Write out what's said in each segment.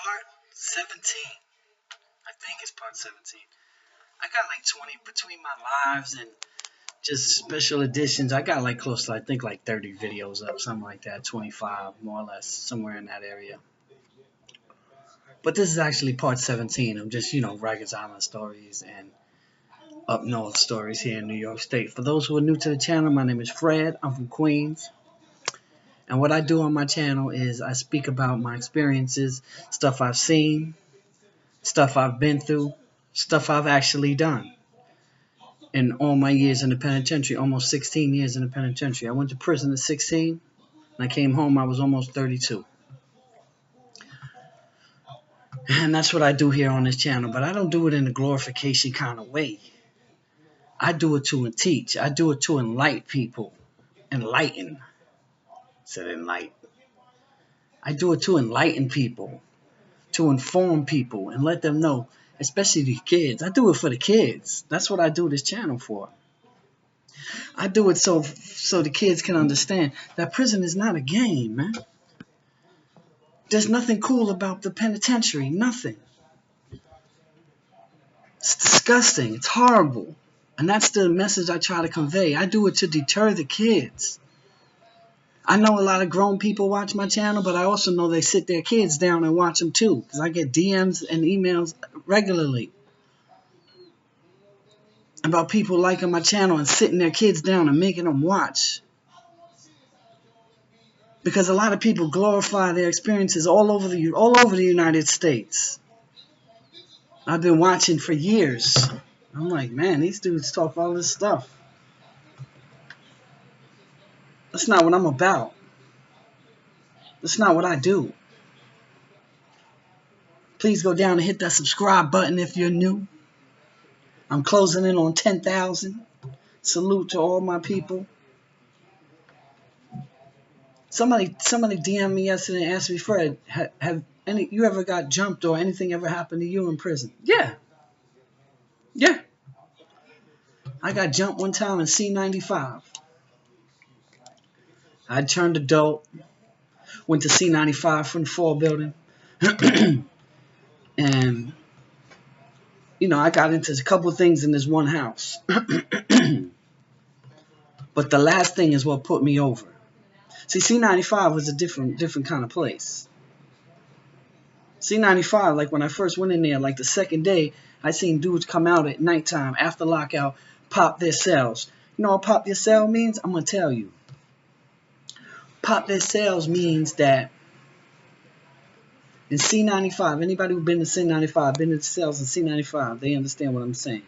part 17. I think it's part 17. I got like 20 between my lives and just special editions. I got like close to, I think, like 30 videos up, something like that, 25 more or less, somewhere in that area. But this is actually part 17 of just, Rikers Island stories and up north stories here in New York State. For those who are new to the channel, my name is Fred. I'm from Queens. And what I do on my channel is I speak about my experiences, stuff I've seen, stuff I've been through, stuff I've actually done. In all my years in the penitentiary, almost 16 years in the penitentiary. I went to prison at 16, and I came home, I was almost 32. And that's what I do here on this channel, but I don't do it in a glorification kind of way. I do it to teach. I do it to enlighten people. Enlighten. I said enlighten. I do it to enlighten people, to inform people, and let them know, especially the kids. I do it for the kids. That's what I do this channel for. I do it so the kids can understand that prison is not a game, man. There's nothing cool about the penitentiary. Nothing. It's disgusting. It's horrible. And that's the message I try to convey. I do it to deter the kids. I know a lot of grown people watch my channel, but I also know they sit their kids down and watch them too, because I get DMs and emails regularly about people liking my channel and sitting their kids down and making them watch. Because a lot of people glorify their experiences all over the United States. I've been watching for years. I'm like, man, these dudes talk all this stuff. That's not what I'm about. That's not what I do. Please go down and hit that subscribe button if you're new. I'm closing in on 10,000. Salute to all my people. Somebody DM'd me yesterday and asked me, Fred, have you ever got jumped or anything ever happened to you in prison? Yeah. Yeah. I got jumped one time in C95. I turned adult, went to C95 from the fall building, and, I got into a couple of things in this one house. But the last thing is what put me over. See, C95 was a different kind of place. C95, like when I first went in there, like the second day, I seen dudes come out at nighttime after lockout, pop their cells. You know what pop your cell means? I'm going to tell you. Pop their cells means that in C95, anybody who's been to C95, been in the cells in C95, they understand what I'm saying.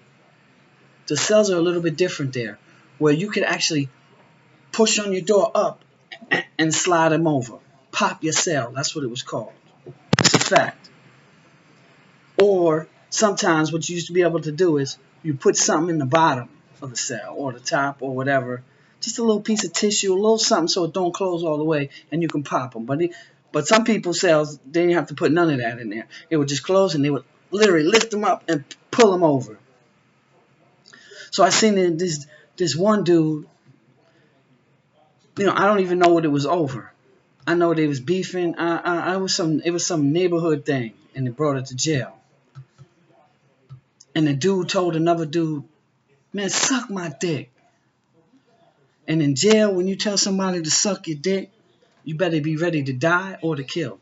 The cells are a little bit different there, where you could actually push on your door up and slide them over. Pop your cell. That's what it was called. It's a fact. Or sometimes what you used to be able to do is you put something in the bottom of the cell or the top or whatever. Just a little piece of tissue, a little something so it don't close all the way, and you can pop them. But some people's cells, they didn't have to put none of that in there. It would just close, and they would literally lift them up and pull them over. So I seen this one dude, I don't even know what it was over. I know they was beefing. It was some neighborhood thing, and they brought it to jail. And the dude told another dude, man, suck my dick. And in jail, when you tell somebody to suck your dick, you better be ready to die or to kill.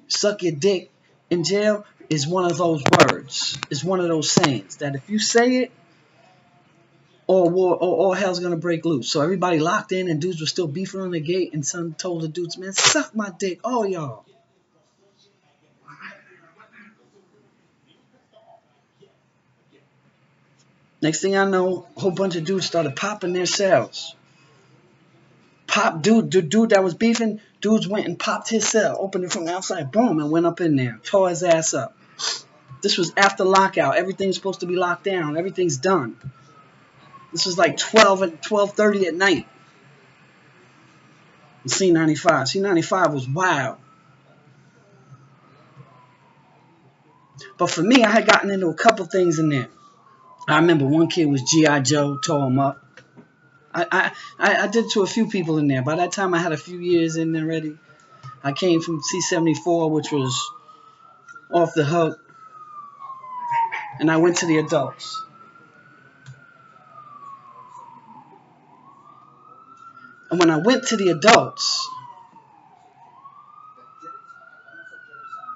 Suck your dick in jail is one of those words. It's one of those sayings that if you say it, all hell's gonna break loose. So everybody locked in, and dudes were still beefing on the gate, and some told the dudes, man, suck my dick, all y'all. Next thing I know, a whole bunch of dudes started popping their cells. The dude that was beefing, dudes went and popped his cell, opened it from the outside, boom, and went up in there, tore his ass up. This was after lockout. Everything's supposed to be locked down. Everything's done. This was like 12:30 at night. C95. C95 was wild. But for me, I had gotten into a couple things in there. I remember one kid was G.I. Joe, tore him up. I did to a few people in there. By that time, I had a few years in there already. I came from C74, which was off the hook, and I went to the adults. And when I went to the adults,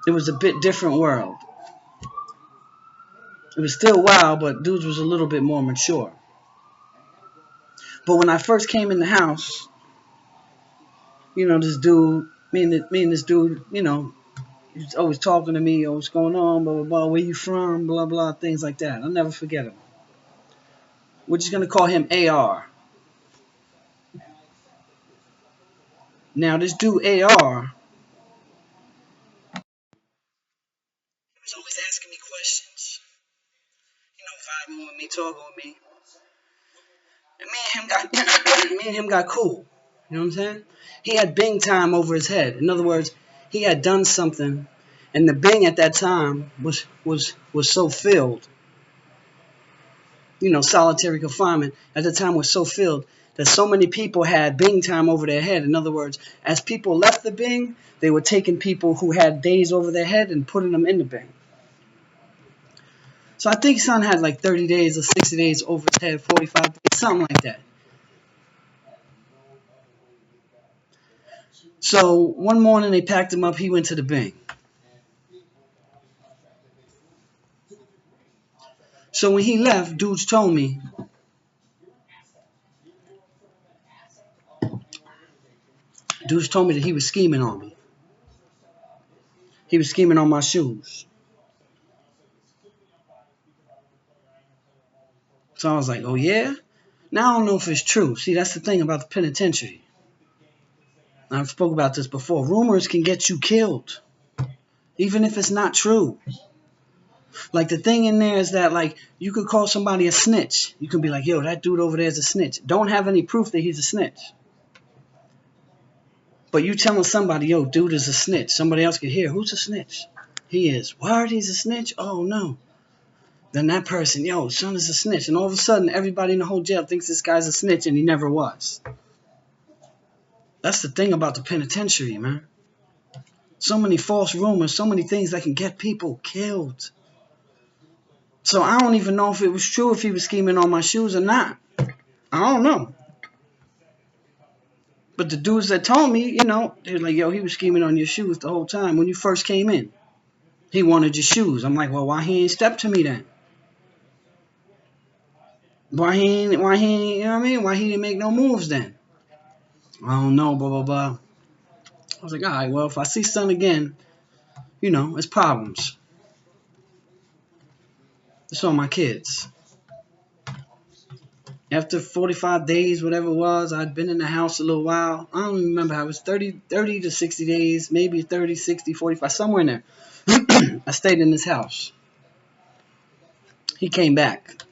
it was a bit different world. It was still wild, but dudes was a little bit more mature. But when I first came in the house, this dude, me and this dude, he's always talking to me, what's going on, blah, blah, blah, where you from, blah, blah, things like that. I'll never forget him. We're just going to call him AR. Now, this dude AR, he was always asking me questions, vibing with me, talking with me. And me and him got cool. You know what I'm saying? He had Bing time over his head. In other words, he had done something, and the Bing at that time was so filled. Solitary confinement at the time was so filled that so many people had Bing time over their head. In other words, as people left the Bing, they were taking people who had days over their head and putting them in the Bing. So I think son had like 30 days or 60 days over his head, 45 days, something like that. So one morning they packed him up. He went to the Bing. So when he left, dudes told me that he was scheming on me. He was scheming on my shoes. So I was like, oh yeah? Now I don't know if it's true. See, that's the thing about the penitentiary. I've spoke about this before. Rumors can get you killed, even if it's not true. Like the thing in there is that like you could call somebody a snitch. You could be like, yo, that dude over there is a snitch. Don't have any proof that he's a snitch. But you telling somebody, yo, dude is a snitch. Somebody else could hear, who's a snitch? He is. What? He's a snitch? Oh no. Then that person, yo, son is a snitch. And all of a sudden, everybody in the whole jail thinks this guy's a snitch and he never was. That's the thing about the penitentiary, man. So many false rumors, so many things that can get people killed. So I don't even know if it was true, if he was scheming on my shoes or not. I don't know. But the dudes that told me, they were like, yo, he was scheming on your shoes the whole time when you first came in. He wanted your shoes. I'm like, well, why he ain't step to me then? Why he, you know what I mean? Why he didn't make no moves then? I don't know, blah, blah, blah. I was like, all right, well, if I see son again, it's problems. It's on my kids. After 45 days, whatever it was, I'd been in the house a little while. I don't even remember how it was, 30 to 60 days, maybe 30, 60, 45, somewhere in there. I stayed in this house. He came back.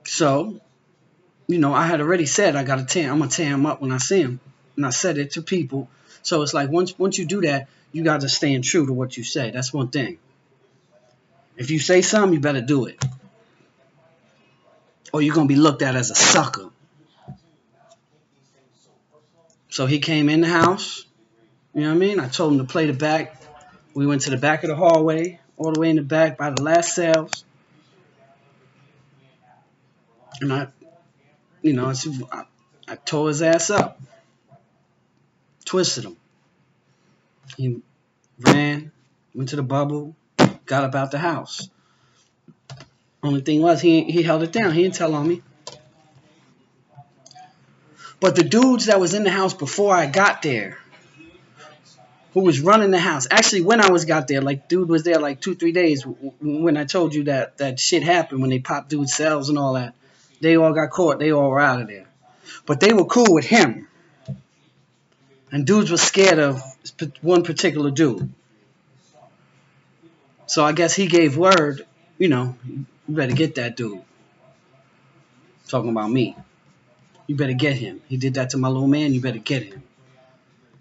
So, I had already said I'm going to tear him up when I see him. And I said it to people. So it's like once you do that, you got to stand true to what you say. That's one thing. If you say something, you better do it. Or you're going to be looked at as a sucker. So he came in the house. You know what I mean? I told him to play the back. We went to the back of the hallway, all the way in the back by the last cells. And I tore his ass up. Twisted him. He ran, went to the bubble, got up out the house. Only thing was, he held it down. He didn't tell on me. But the dudes that was in the house before I got there, who was running the house, actually when I got there, like dude was there like 2-3 days when I told you that shit happened, when they popped dude's cells and all that. They all got caught. They all were out of there. But they were cool with him. And dudes were scared of one particular dude. So I guess he gave word, you better get that dude. Talking about me. You better get him. He did that to my little man. You better get him.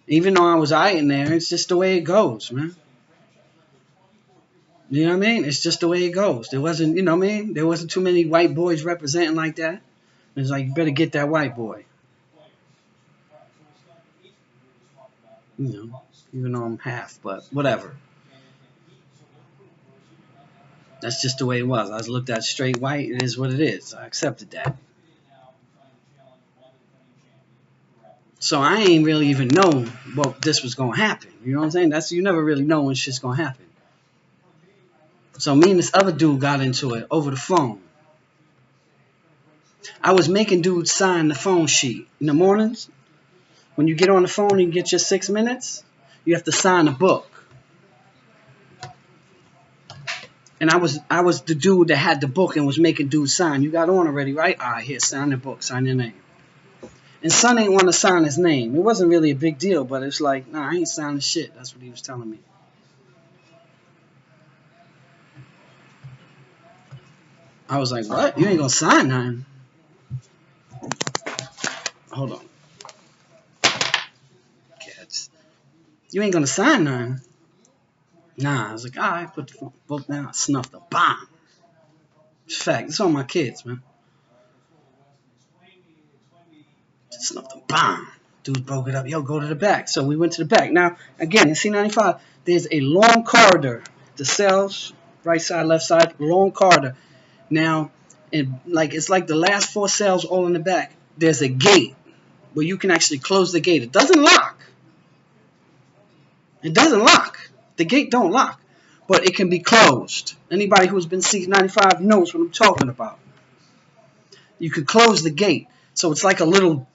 Even though I was eyeing there, it's just the way it goes, man. You know what I mean? It's just the way it goes. There wasn't, you know what I mean? There wasn't too many white boys representing like that. It's like, you better get that white boy. You know, even though I'm half, but whatever. That's just the way it was. I was looked at straight white. It is what it is. I accepted that. So I ain't really even know what this was gonna happen. You know what I'm saying? That's you never really know when shit's gonna happen. So me and this other dude got into it over the phone. I was making dudes sign the phone sheet in the mornings. When you get on the phone and you get your 6 minutes, you have to sign a book. And I was the dude that had the book and was making dudes sign. You got on already, right? All right, here, sign the book, sign your name. And son ain't want to sign his name. It wasn't really a big deal, but it's like, nah, I ain't signing shit. That's what he was telling me. I was like, what? You ain't gonna sign nothing? Hold on. Cats. You ain't gonna sign nothing? Nah, I was like, all right, put the book down. I snuffed the bomb. It's fact. It's all my kids, man. Snuffed the bomb. Dude broke it up. Yo, go to the back. So we went to the back. Now, again, in C95, there's a long corridor. The cells, right side, left side, long corridor. Now, it's like the last 4 cells all in the back. There's a gate where you can actually close the gate. It doesn't lock. It doesn't lock. The gate don't lock, but it can be closed. Anybody who's been C95 knows what I'm talking about. You can close the gate, so it's like a ring.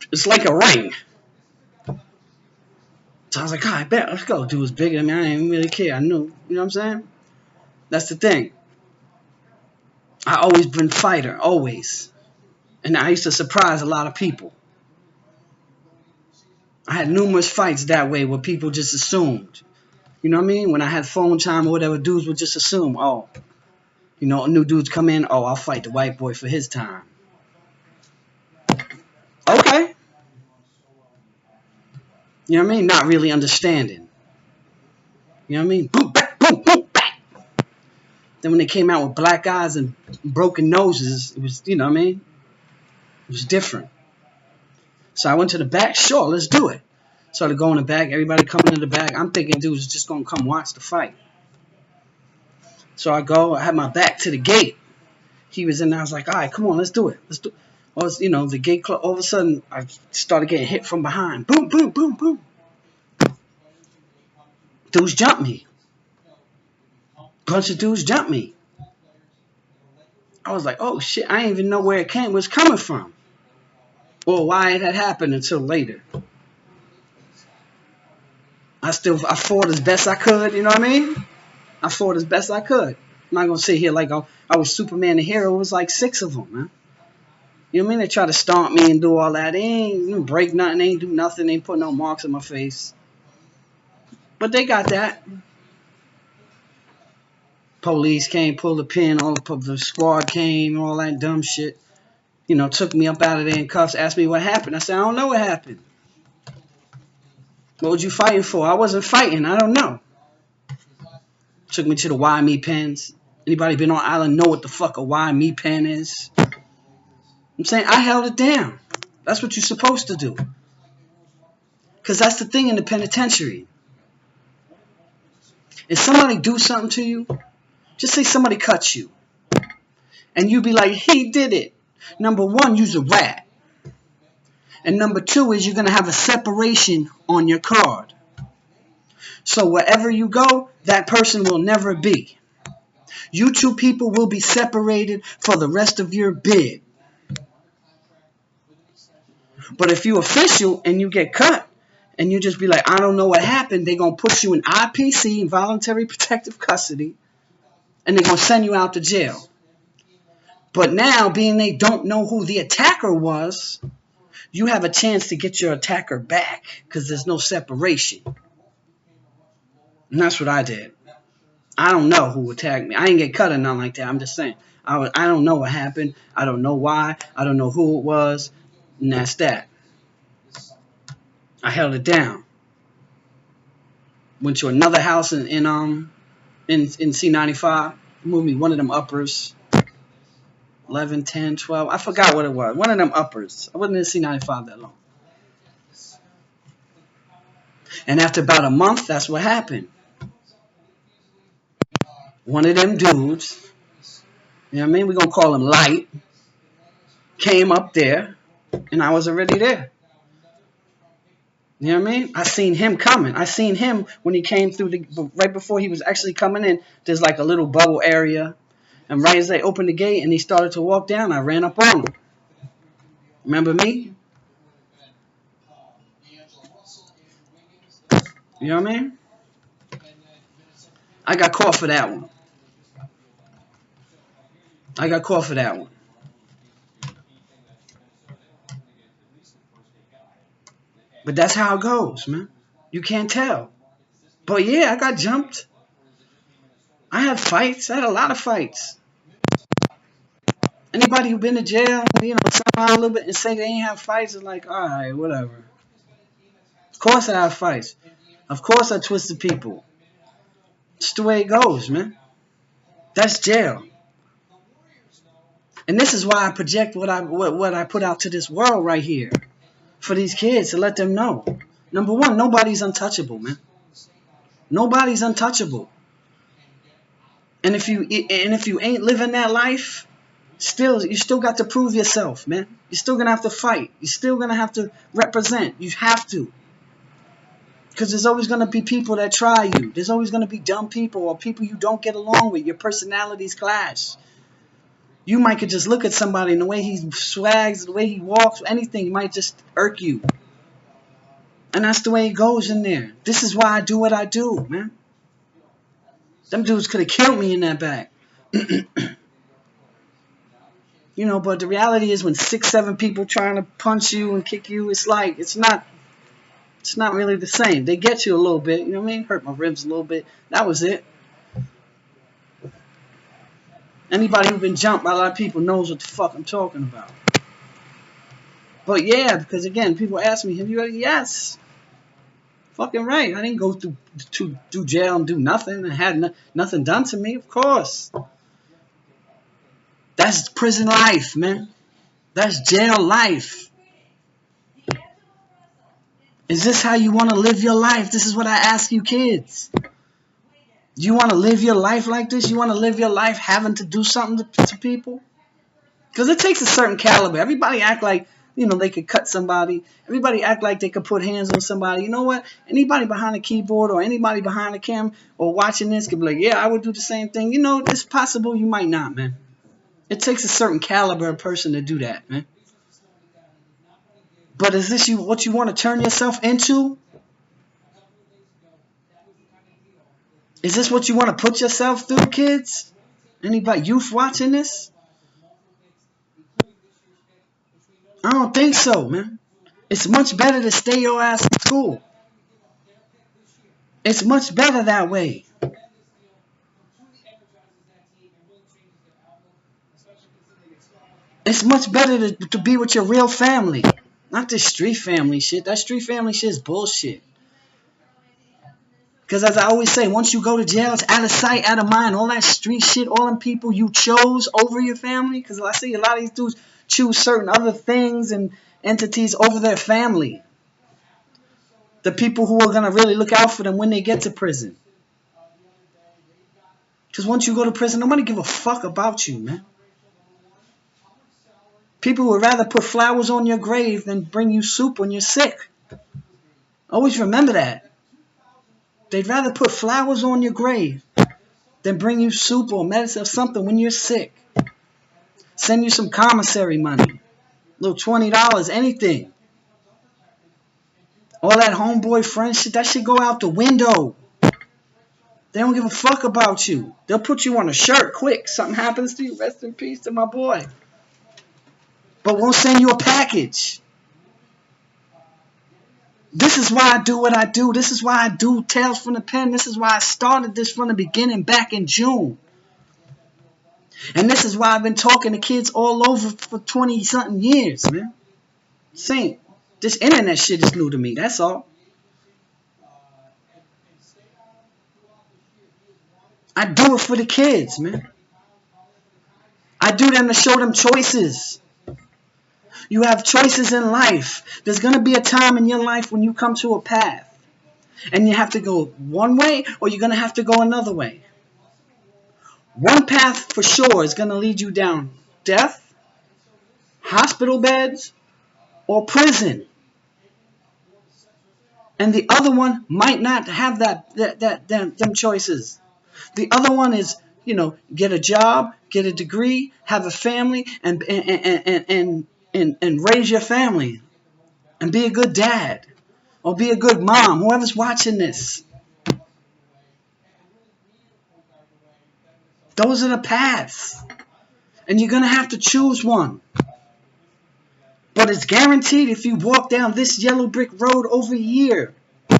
So I was like, I bet, let's go. Dude was bigger than me. I didn't really care. I knew, you know what I'm saying? That's the thing. I always been fighter, always. And I used to surprise a lot of people. I had numerous fights that way where people just assumed. You know what I mean? When I had phone time or whatever, dudes would just assume, oh, you know, new dudes come in, oh, I'll fight the white boy for his time. Okay. You know what I mean? Not really understanding. You know what I mean? Boom, back, boom, boom, back. Then when they came out with black eyes and broken noses, it was, you know what I mean? It was different. So I went to the back. Sure, let's do it. Started going in the back. Everybody coming in the back. I'm thinking dudes just going to come watch the fight. So I go. I had my back to the gate. He was in there. I was like, all right, come on, let's do it. Let's do it. Well, you know, the gate closed. All of a sudden, I started getting hit from behind. Boom, boom, boom, boom. Dudes jumped me. Bunch of dudes jumped me. I was like, oh, shit. I didn't even know where it was coming from. Or why it had happened until later. I fought as best I could, you know what I mean? I fought as best I could. I'm not going to sit here like I was Superman the hero. It was like 6 of them, man. You know what I mean? They try to stomp me and do all that. They ain't break nothing. They ain't do nothing. They ain't put no marks on my face. But they got that. Police came, pulled the pin. All the squad came, all that dumb shit. You know, took me up out of there in cuffs, asked me what happened. I said, I don't know what happened. What was you fighting for? I wasn't fighting. I don't know. Took me to the Why Me pens. Anybody been on island know what the fuck a Why Me pen is? I'm saying I held it down. That's what you're supposed to do. Because that's the thing in the penitentiary. If somebody do something to you, just say somebody cut you. And you be like, he did it. Number 1, you's a rat. And number 2 is you're going to have a separation on your card. So wherever you go, that person will never be. You 2 people will be separated for the rest of your bid. But if you official and you get cut, and you just be like, I don't know what happened, they're going to put you in IPC, involuntary protective custody, and they're going to send you out to jail. But now, being they don't know who the attacker was, you have a chance to get your attacker back because there's no separation. And that's what I did. I don't know who attacked me. I didn't get cut or nothing like that. I'm just saying. I don't know what happened. I don't know why. I don't know who it was. And that's that. I held it down. Went to another house in C95. Moved me one of them uppers. 11, 10, 12. I forgot what it was. One of them uppers. I wasn't in C95 that long. And after about a month, that's what happened. One of them dudes, you know what I mean? We're going to call him Light, came up there, and I was already there. You know what I mean? I seen him coming. I seen him when he came through right before he was actually coming in. There's like a little bubble area. And right as they opened the gate and he started to walk down, I ran up on him. Remember me? You know what I mean? I got caught for that one. I got caught for that one. But that's how it goes, man. You can't tell. But yeah, I got jumped. I had fights. I had a lot of fights. Anybody who been to jail, you know, somehow a little bit and say they ain't have fights is like, all right, whatever. Of course I have fights. Of course I twisted people. It's the way it goes, man. That's jail. And this is why I project what I put out to this world right here. For these kids to let them know. Number one, nobody's untouchable, man. Nobody's untouchable. And if you ain't living that life, you still got to prove yourself, man. You're still gonna have to fight. You're still gonna have to represent. You have to. Because there's always gonna be people that try you. There's always gonna be dumb people or people you don't get along with. Your personalities clash. You might could just look at somebody and the way he swags, the way he walks, anything might just irk you. And that's the way it goes in there. This is why I do what I do, man. Them dudes could have killed me in that back. You know, but the reality is when 6, 7 people trying to punch you and kick you, it's like, it's not really the same. They get you a little bit, you know what I mean? Hurt my ribs a little bit. That was it. Anybody who's been jumped by a lot of people knows what the fuck I'm talking about. But yeah, because again, people ask me, have you ever? Yes. Fucking right. I didn't go through jail and do nothing and had nothing done to me, of course. That's prison life, man. That's jail life. Is this how you want to live your life? This is what I ask you kids. Do you want to live your life like this? You want to live your life having to do something to people? Because it takes a certain caliber. Everybody act like, you know, they could cut somebody. Everybody act like they could put hands on somebody. You know what? Anybody behind a keyboard or anybody behind a cam or watching this could be like, yeah, I would do the same thing. You know, it's possible you might not, man. It takes a certain caliber of person to do that, man. But is this what you want to turn yourself into? Is this what you want to put yourself through, kids? Anybody, youth watching this? I don't think so, man. It's much better to stay your ass in school. It's much better that way. It's much better to be with your real family. Not this street family shit. That street family shit is bullshit. Because as I always say, once you go to jail, it's out of sight, out of mind. All that street shit, all them people you chose over your family. Because I see a lot of these dudes choose certain other things and entities over their family. The people who are going to really look out for them when they get to prison. Because once you go to prison, nobody give a fuck about you, man. People would rather put flowers on your grave than bring you soup when you're sick. Always remember that. They'd rather put flowers on your grave than bring you soup or medicine or something when you're sick. Send you some commissary money. Little $20, anything. All that homeboy friend shit, that shit go out the window. They don't give a fuck about you. They'll put you on a shirt quick. Something happens to you, rest in peace to my boy. But won't send you a package. This is why I do what I do. This is why I do Tales from the Pen. This is why I started this from the beginning back in June. And this is why I've been talking to kids all over for 20-something years, man. Saying, this internet shit is new to me. That's all. I do it for the kids, man. I do them to show them choices. You have choices in life. There's going to be a time in your life when you come to a path. And you have to go one way or you're going to have to go another way. One path for sure is going to lead you down death, hospital beds, or prison. And the other one might not have them choices. The other one is, get a job, get a degree, have a family, and raise your family, and be a good dad, or be a good mom. Whoever's watching this, those are the paths, and you're gonna have to choose one. But it's guaranteed if you walk down this yellow brick road over here, you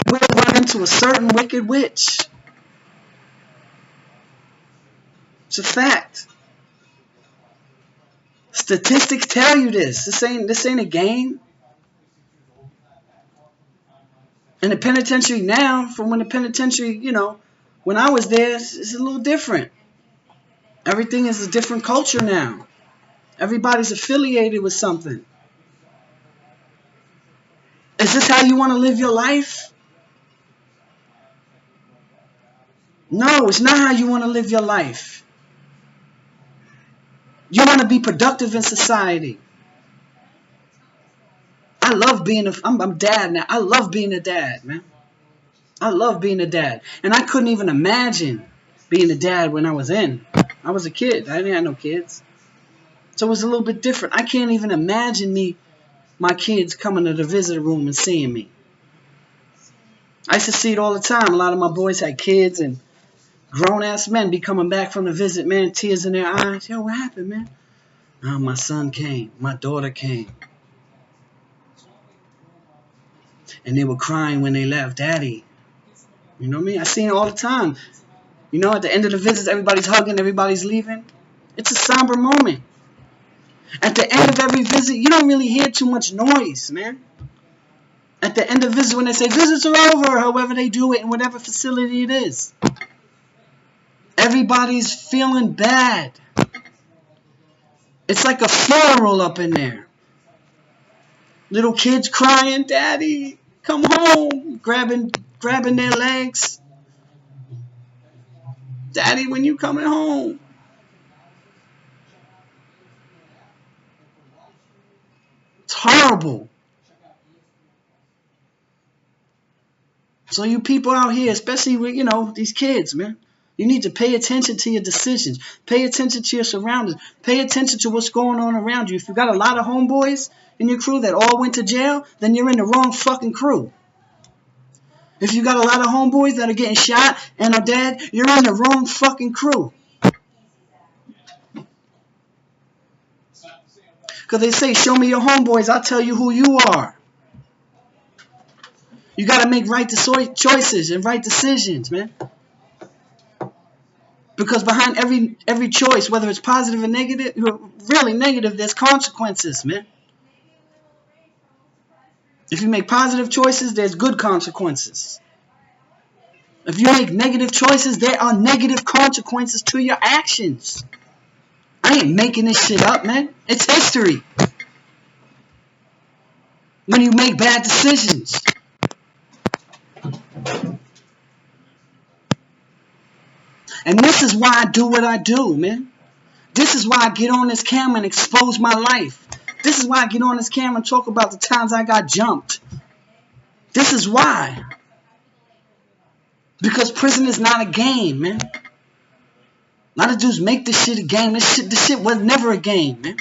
will run into a certain wicked witch. It's a fact. Statistics tell you this. This ain't a game. In the penitentiary now, from when the penitentiary, when I was there, it's a little different. Everything is a different culture now. Everybody's affiliated with something. Is this how you want to live your life? No, it's not how you want to live your life. You want to be productive in society. I love being I'm dad now. I love being a dad, man. I love being a dad. And I couldn't even imagine being a dad when I was in. I was a kid. I didn't have no kids. So it was a little bit different. I can't even imagine my kids coming to the visitor room and seeing me. I used to see it all the time. A lot of my boys had kids, and grown-ass men be coming back from the visit, man, tears in their eyes. Yo, what happened, man? Oh, my son came. My daughter came. And they were crying when they left. Daddy. You know what I mean? I seen it all the time. At the end of the visits, everybody's hugging, everybody's leaving. It's a somber moment. At the end of every visit, you don't really hear too much noise, man. At the end of visit, when they say visits are over, however they do it in whatever facility it is, everybody's feeling bad. It's like a funeral up in there. Little kids crying, Daddy, come home, grabbing their legs. Daddy, when you coming home? It's horrible. So you people out here, especially with, these kids, man, you need to pay attention to your decisions. Pay attention to your surroundings. Pay attention to what's going on around you. If you got a lot of homeboys in your crew that all went to jail, then you're in the wrong fucking crew. If you got a lot of homeboys that are getting shot and are dead, you're in the wrong fucking crew. Because they say, show me your homeboys, I'll tell you who you are. You got to make right choices and right decisions, man. Because behind every choice, whether it's positive or negative, really negative, there's consequences, man. If you make positive choices, there's good consequences. If you make negative choices, there are negative consequences to your actions. I ain't making this shit up, man. It's history. When you make bad decisions. And this is why I do what I do, man. This is why I get on this camera and expose my life. This is why I get on this camera and talk about the times I got jumped. This is why. Because prison is not a game, man. A lot of dudes make this shit a game. This shit was never a game, man.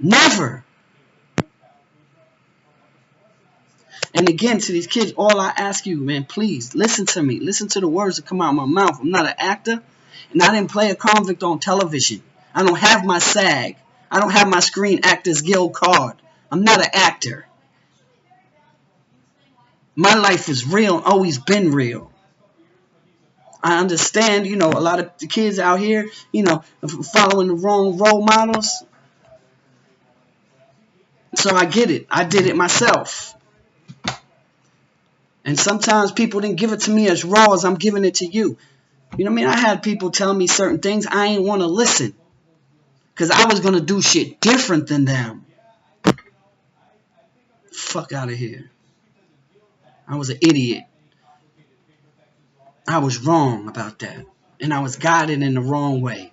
Never. And again, to these kids, all I ask you, man, please, listen to me. Listen to the words that come out of my mouth. I'm not an actor, and I didn't play a convict on television. I don't have my SAG. I don't have my Screen Actors Guild card. I'm not an actor. My life is real, always been real. I understand, a lot of the kids out here, following the wrong role models. So I get it. I did it myself. And sometimes people didn't give it to me as raw as I'm giving it to you. You know what I mean? I had people tell me certain things. I ain't want to listen. Because I was going to do shit different than them. fuck out of here. I was an idiot. I was wrong about that. And I was guided in the wrong way.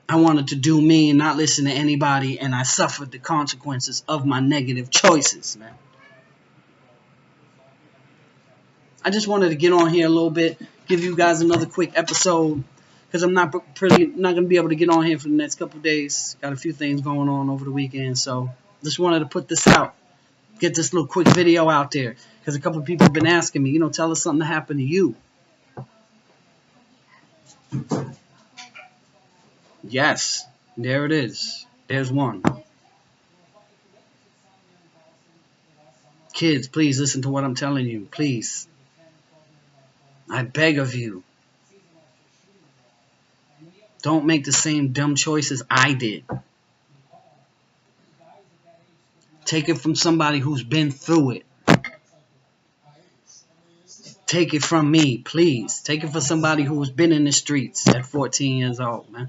I wanted to do me and not listen to anybody, and I suffered the consequences of my negative choices, man. I just wanted to get on here a little bit, give you guys another quick episode, because I'm not going to be able to get on here for the next couple days. Got a few things going on over the weekend, so just wanted to put this out, get this little quick video out there, because a couple of people have been asking me, tell us something that happened to you. Yes, there it is. There's one. Kids, please listen to what I'm telling you. Please. I beg of you. Don't make the same dumb choices I did. Take it from somebody who's been through it. Take it from me, please. Take it from somebody who's been in the streets at 14 years old, man.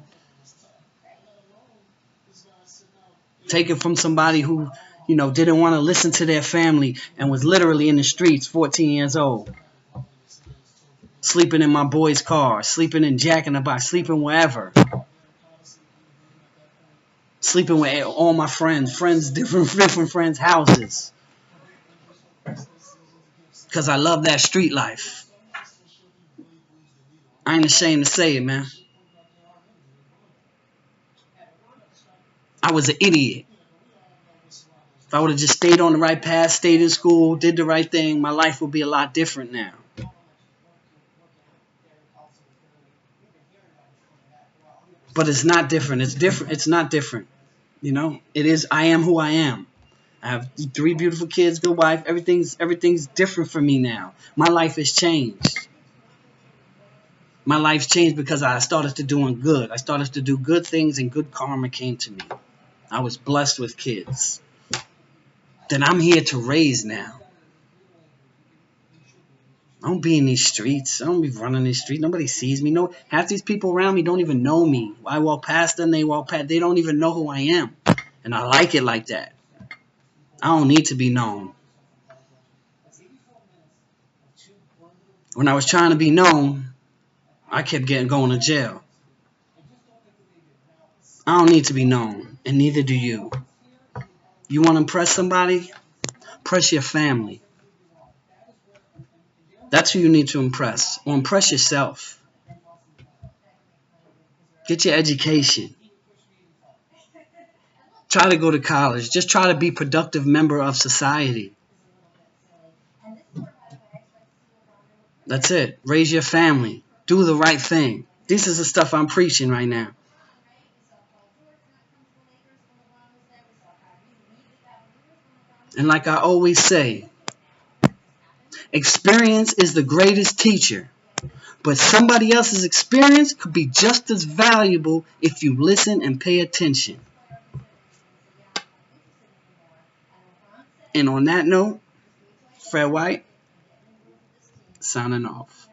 Take it from somebody who, didn't want to listen to their family and was literally in the streets, 14 years old. Sleeping in my boy's car, sleeping in Jack in the Box, sleeping wherever. Sleeping with all my friends, different friends' houses. Because I love that street life. I ain't ashamed to say it, man. I was an idiot. If I would have just stayed on the right path, stayed in school, did the right thing, my life would be a lot different now. But it's not different. It's different. It's not different. It is. I am who I am. I have 3 beautiful kids, good wife. Everything's different for me now. My life has changed. My life's changed because I started to doing good. I started to do good things and good karma came to me. I was blessed with kids that I'm here to raise now. I don't be in these streets. I don't be running these streets. Nobody sees me. No, half these people around me don't even know me. I walk past them, they walk past. They don't even know who I am. And I like it like that. I don't need to be known. When I was trying to be known, I kept going to jail. I don't need to be known, and neither do you. You want to impress somebody? Impress your family. That's who you need to impress. Or impress yourself. Get your education. Try to go to college. Just try to be a productive member of society. That's it. Raise your family. Do the right thing. This is the stuff I'm preaching right now. And like I always say, experience is the greatest teacher. But somebody else's experience could be just as valuable if you listen and pay attention. And on that note, Fred White, signing off.